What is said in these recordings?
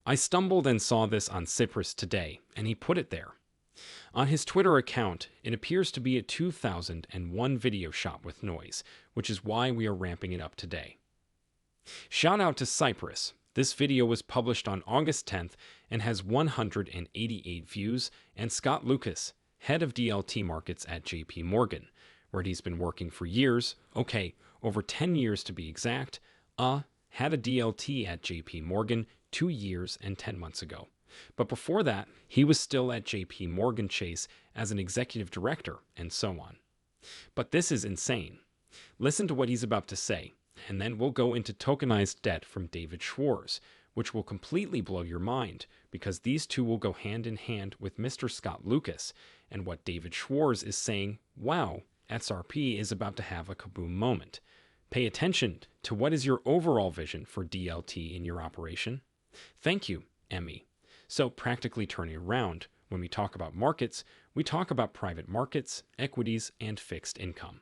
I stumbled and saw this on Cyprus today, and he put it there. On his Twitter account, it appears to be a 2001 video shot with noise, which is why we are ramping it up today. Shout out to Cyprus. This video was published on August 10th and has 188 views, and Scott Lucas, head of DLT markets at JP Morgan, where he's been working for years, over 10 years to be exact, had a DLT at JP Morgan 2 years and 10 months ago. But before that, he was still at JP Morgan Chase as an executive director, and so on. But this is insane. Listen to what he's about to say, and then we'll go into tokenized debt from David Schwartz, which will completely blow your mind, because these two will go hand in hand with Mr. Scott Lucas, and what David Schwartz is saying, wow, XRP is about to have a kaboom moment. Pay attention to what is your overall vision for DLT in your operation. Thank you, Emmy. So practically turning around, when we talk about markets, we talk about private markets, equities, and fixed income.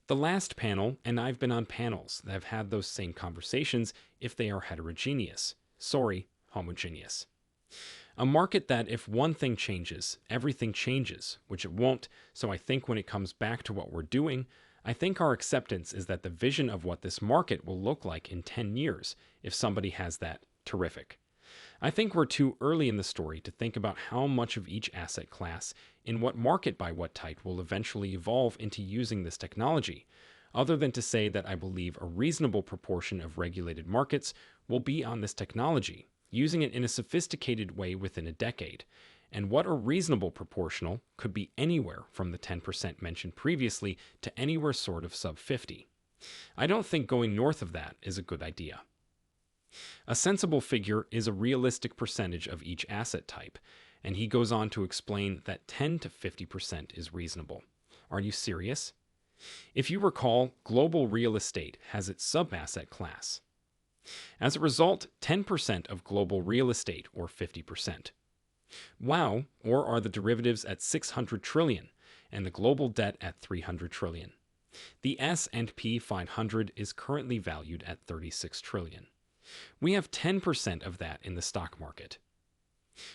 The last panel, and I've been on panels that have had those same conversations if they are heterogeneous. Sorry, homogeneous. A market that if one thing changes, everything changes, which it won't, so I think when it comes back to what we're doing, I think our acceptance is that the vision of what this market will look like in 10 years, if somebody has that, terrific. I think we're too early in the story to think about how much of each asset class in what market by what type will eventually evolve into using this technology, other than to say that I believe a reasonable proportion of regulated markets will be on this technology, using it in a sophisticated way within a decade, and what a reasonable proportional could be anywhere from the 10% mentioned previously to anywhere sort of sub 50. I don't think going north of that is a good idea. A sensible figure is a realistic percentage of each asset type, and he goes on to explain that 10 to 50% is reasonable. Are you serious? If you recall, global real estate has its sub-asset class. As a result, 10% of global real estate, or 50%. Wow, or are the derivatives at 600 trillion, and the global debt at 300 trillion. The S&P 500 is currently valued at 36 trillion. We have 10% of that in the stock market.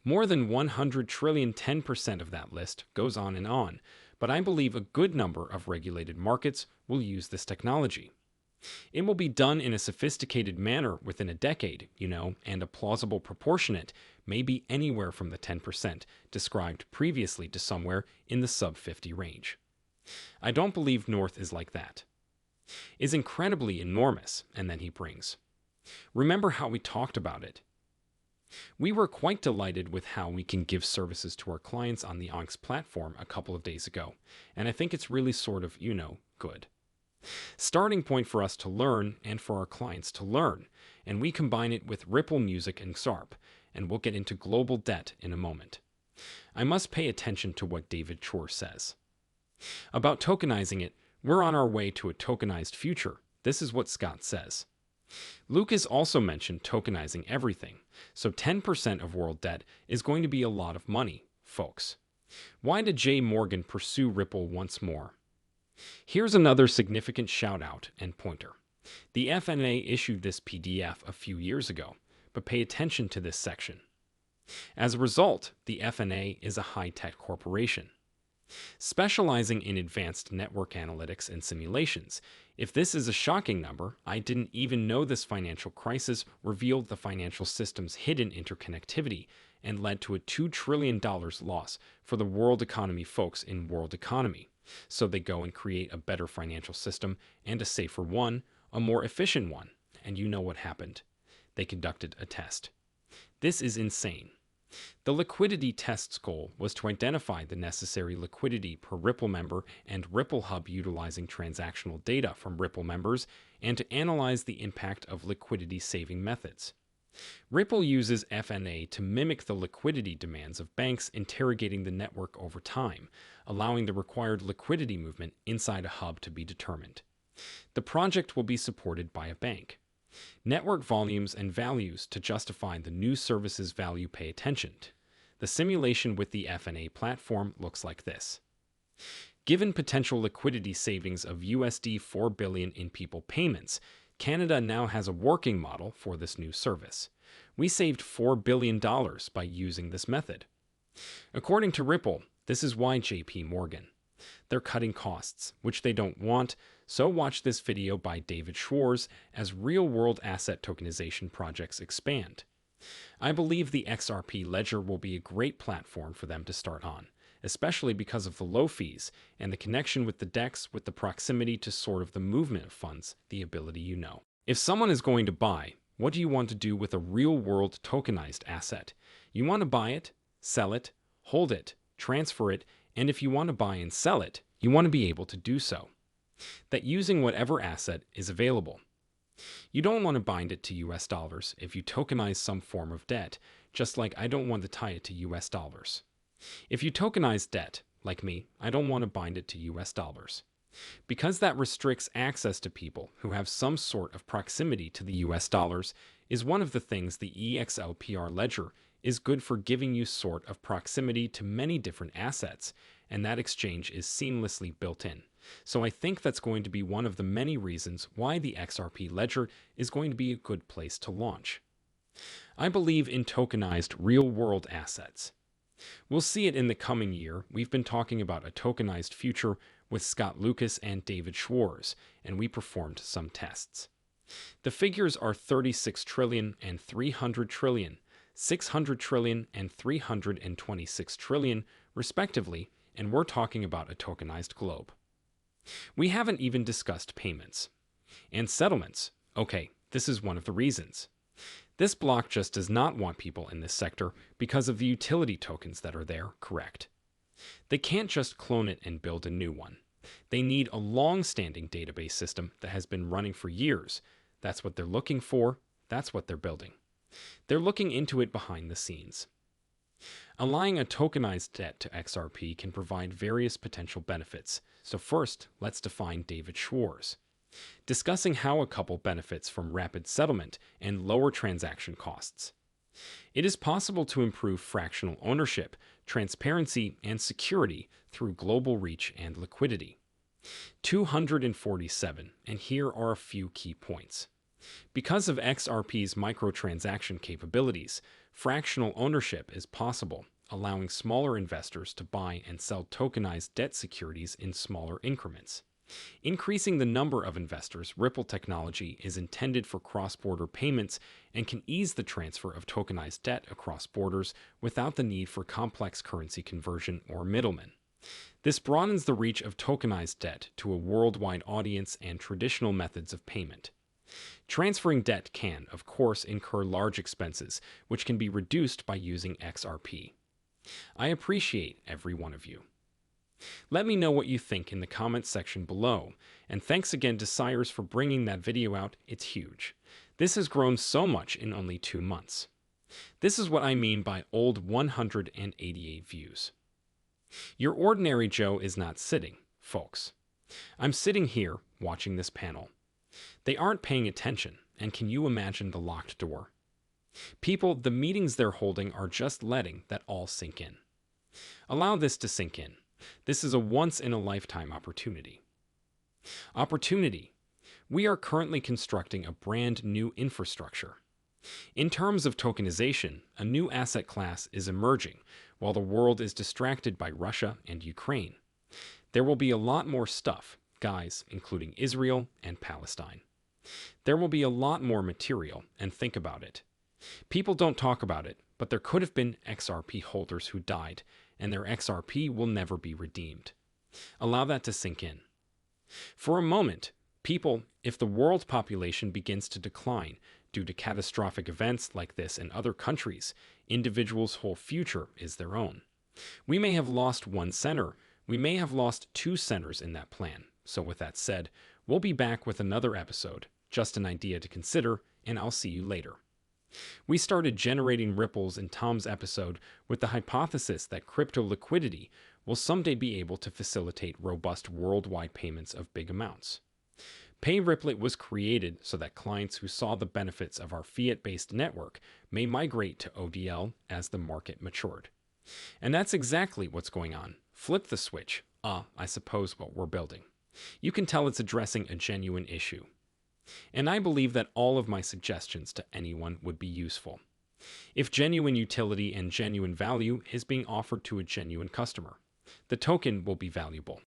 More than 100 trillion, 10% of that list goes on, but I believe a good number of regulated markets will use this technology. It will be done in a sophisticated manner within a decade, and a plausible proportionate may be anywhere from the 10% described previously to somewhere in the sub-50 range. I don't believe North is like that. Is incredibly enormous, and then he brings. Remember how we talked about it. We were quite delighted with how we can give services to our clients on the Onyx platform a couple of days ago, and I think it's really sort of, good. Starting point for us to learn and for our clients to learn, and we combine it with Ripple Music and XRP, and we'll get into global debt in a moment. I must pay attention to what David Schwartz says. About tokenizing it, we're on our way to a tokenized future. This is what Scott says. Lucas also mentioned tokenizing everything, so 10% of world debt is going to be a lot of money, folks. Why did J. Morgan pursue Ripple once more? Here's another significant shout-out and pointer. The FNA issued this PDF a few years ago, but pay attention to this section. As a result, the FNA is a high-tech corporation, specializing in advanced network analytics and simulations. If this is a shocking number, I didn't even know this financial crisis revealed the financial system's hidden interconnectivity and led to a $2 trillion loss for the world economy folks in world economy. So they go and create a better financial system and a safer one, a more efficient one. And you know what happened. They conducted a test. This is insane. The liquidity test's goal was to identify the necessary liquidity per Ripple member and Ripple Hub utilizing transactional data from Ripple members and to analyze the impact of liquidity-saving methods. Ripple uses FNA to mimic the liquidity demands of banks interrogating the network over time, allowing the required liquidity movement inside a hub to be determined. The project will be supported by a bank. Network volumes and values to justify the new service's value. Pay attention. The simulation with the FNA platform looks like this. Given potential liquidity savings of USD 4 billion in people payments, Canada now has a working model for this new service. We saved $4 billion by using this method. According to Ripple, this is why JP Morgan. They're cutting costs, which they don't want, so watch this video by David Schwartz as real-world asset tokenization projects expand. I believe the XRP ledger will be a great platform for them to start on, especially because of the low fees and the connection with the DEX with the proximity to sort of the movement of funds, the ability you know. If someone is going to buy, what do you want to do with a real-world tokenized asset? You want to buy it, sell it, hold it, transfer it, and if you want to buy and sell it, you want to be able to do so. That using whatever asset is available. You don't want to bind it to US dollars if you tokenize some form of debt, just like I don't want to tie it to US dollars. If you tokenize debt, like me, I don't want to bind it to US dollars. Because that restricts access to people who have some sort of proximity to the US dollars is one of the things the EXLPR ledger is good for, giving you sort of proximity to many different assets, and that exchange is seamlessly built in. So I think that's going to be one of the many reasons why the XRP ledger is going to be a good place to launch. I believe in tokenized real-world assets. We'll see it in the coming year. We've been talking about a tokenized future with Scott Lucas and David Schwartz, and we performed some tests. The figures are 36 trillion and 300 trillion, 600 trillion and 326 trillion, respectively, and we're talking about a tokenized globe. We haven't even discussed payments and settlements. Okay, this is one of the reasons. This block just does not want people in this sector because of the utility tokens that are there, correct? They can't just clone it and build a new one. They need a long-standing database system that has been running for years. That's what they're looking for. That's what they're building. They're looking into it behind the scenes. Aligning a tokenized debt to XRP can provide various potential benefits. So first, let's define David Schwartz, discussing how a couple benefits from rapid settlement and lower transaction costs. It is possible to improve fractional ownership, transparency, and security through global reach and liquidity. 247, and here are a few key points. Because of XRP's microtransaction capabilities, fractional ownership is possible, allowing smaller investors to buy and sell tokenized debt securities in smaller increments. Increasing the number of investors, Ripple technology is intended for cross-border payments and can ease the transfer of tokenized debt across borders without the need for complex currency conversion or middlemen. This broadens the reach of tokenized debt to a worldwide audience and traditional methods of payment. Transferring debt can, of course, incur large expenses, which can be reduced by using XRP. I appreciate every one of you. Let me know what you think in the comments section below, and thanks again to Cyrus for bringing that video out. It's huge. This has grown so much in only 2 months. This is what I mean by old 188 views. Your ordinary Joe is not sitting, folks. I'm sitting here watching this panel. They aren't paying attention, and can you imagine the locked door? People, the meetings they're holding are just letting that all sink in. Allow this to sink in. This is a once-in-a-lifetime opportunity. We are currently constructing a brand new infrastructure. In terms of tokenization, a new asset class is emerging while the world is distracted by Russia and Ukraine. There will be a lot more stuff, guys, including Israel and Palestine. There will be a lot more material, and think about it. People don't talk about it, but there could have been XRP holders who died, and their XRP will never be redeemed. Allow that to sink in. For a moment, people, if the world population begins to decline due to catastrophic events like this in other countries, individuals' whole future is their own. We may have lost one center, we may have lost 2 centers in that plan. So with that said, we'll be back with another episode, just an idea to consider, and I'll see you later. We started generating ripples in Tom's episode with the hypothesis that crypto liquidity will someday be able to facilitate robust worldwide payments of big amounts. PayRipplet was created so that clients who saw the benefits of our fiat-based network may migrate to ODL as the market matured. And that's exactly what's going on. Flip the switch. I suppose what we're building. You can tell it's addressing a genuine issue. And I believe that all of my suggestions to anyone would be useful. if genuine utility and genuine value is being offered to a genuine customer. The token will be valuable.